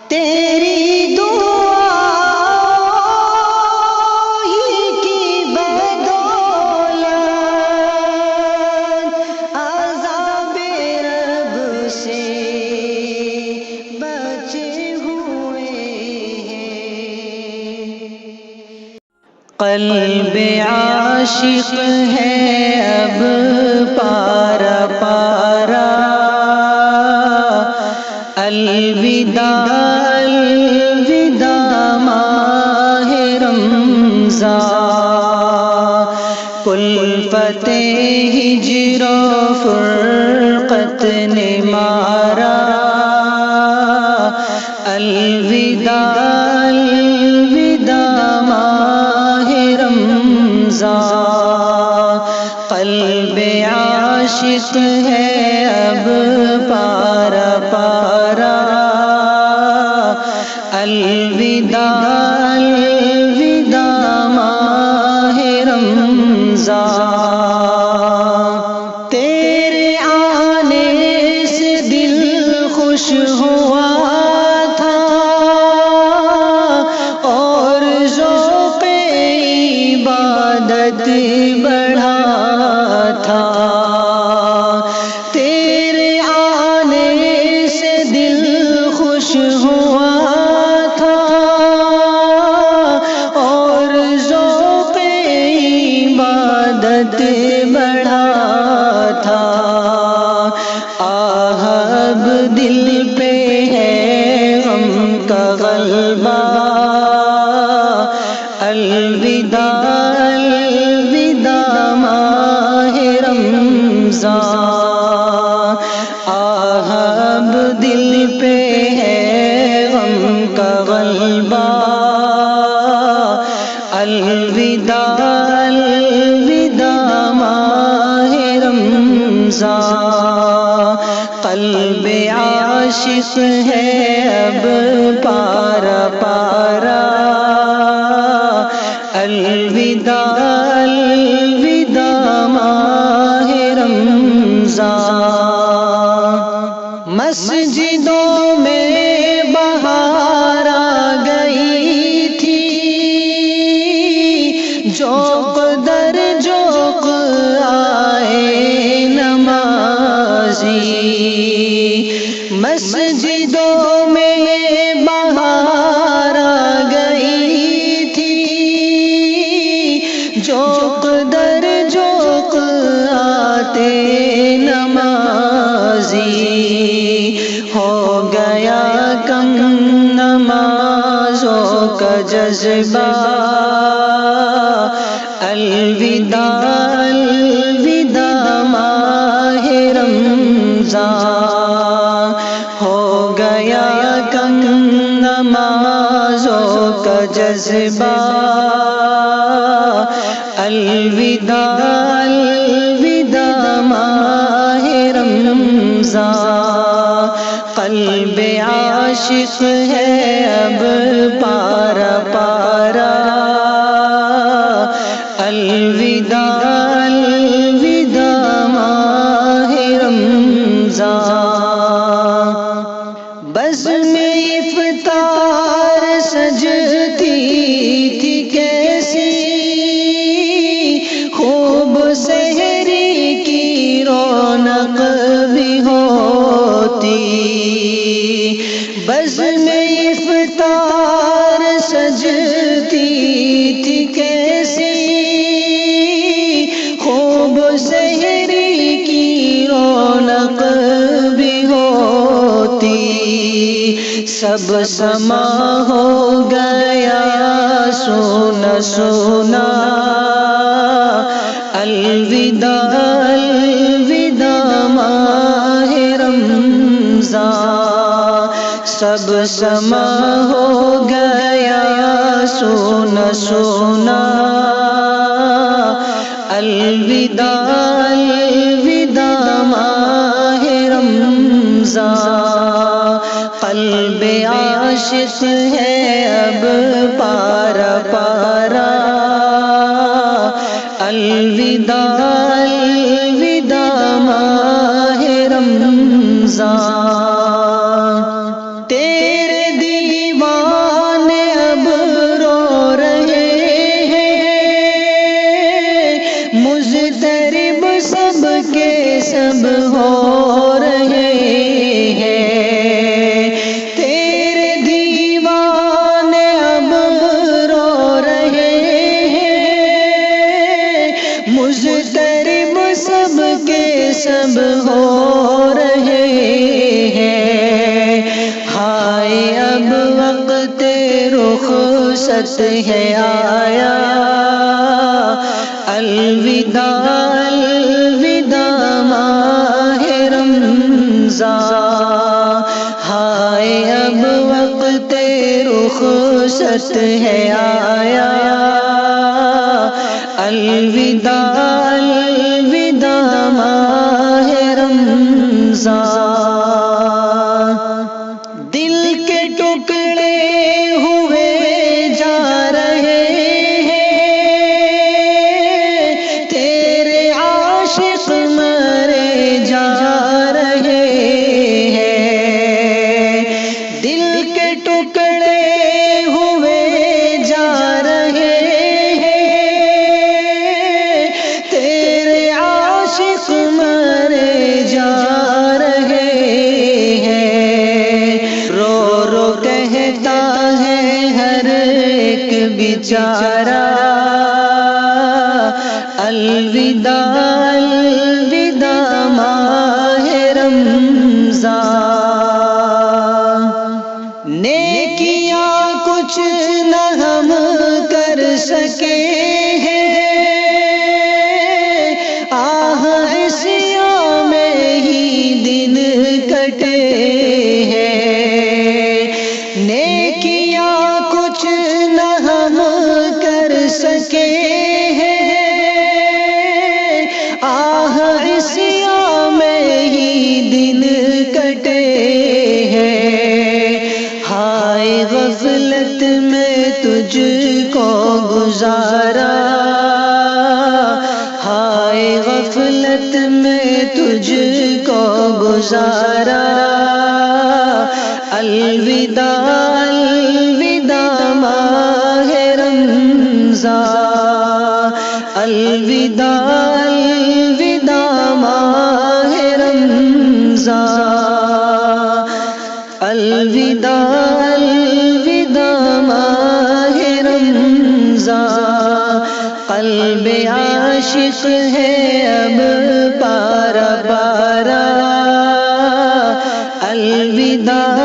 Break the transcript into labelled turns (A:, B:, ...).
A: تیری دعا کی بدولت عذاب رب سے بچے ہوئے ہیں۔ قلب عاشق ہے اب پارا پارا، الوداع الوداع ماہ رمضان، کلفت ہجر و فرقت نے مارا، الوداع الوداع ماہ رمضان، قلب عاشق ہے اب پارا پارا، الوداع الوداع ماہ رمضان، تیرے آنے سے دل خوش ہوا تھا اور ذوق عبادت بڑھا تھا، تیرے آنے سے دل خوش ہوا تھا اور ذوق عبادت بڑھا تھا، آہ اب دل پہ ہے غم کا غلبہ، الوداع الوداع ماہ رمضان، آہ اب دل پہ ہے غم کا غلبہ، الوداع الوداع ماہ رمضان، قلب عاشق ہے اب پارا پارا، الوداع الوداع ماہ رمضان، مسجدوں میں بہار آ گئی تھی، جوق در جوق آئے نمازی، مسجدوں میں بہار آ گئی تھی، جوق در جوق آتے نمازی، ہو گیا کم نمازوں کا جذبہ، الوداع الوداع ماہ رمضان، ہو گیا کم نمازوں کا جذبہ، الوداع الوداع ماہ رمضان، قلب عاشق ہے اب پارا پارا، الوداع الوداع ماہ رمضان، بزم افطار سجتی تھی کیسی، خوب سحری کی رونق بھی ہوتی، بزم افطار سجتی تھی کیسی، خوب سحری کی رونق بھی ہوتی، سب سما ہو گیا سونا سونا، الوداع الوداع ماہ رمضان، سب سما ہو گیا سونا سونا، الوداع الوداع ماہ رمضان، قلب عاشق ہے اب پارا پارا، الوداع الوداع ماہ رمضان، تیرے دل ہائے اب وقت رخصت ہے آیا، الوداع الوداع ماہ رمضان، ہائے اب وقت رخصت ہے آیا، الوداع الوداع ماہ رمضان، دل کے ٹکڑے ہوئے جا رہے ہیں، تیرے عاشق مرے جا رہے ہیں، دل کے ٹکڑے ہوئے جا رہے ہیں، تیرے عاشق مرے جا رہے ہیں، رو رو کہتا ہے ہر ایک بیچارہ، الوداع الوداع ماہ رمضان، نیکیاں کچھ نہ ہم کر سکے ہیں، آہ عصیاں میں ہی دن کٹے ہیں، نیکیاں کچھ نہ ہم کر سکے ہیں، آہ عصیاں میں ہی دن کٹے ہیں، ہائے غفلت میں تجھ کو گزارا، ہائے غفلت میں تجھ کو گزارا، الوداع الوداع ماہ رمضان، الوداع الوداع ماہ رمضان، الوداع الوداع ماہ رمضان، قلب عاشق ہے اب پارا پارا، الوداع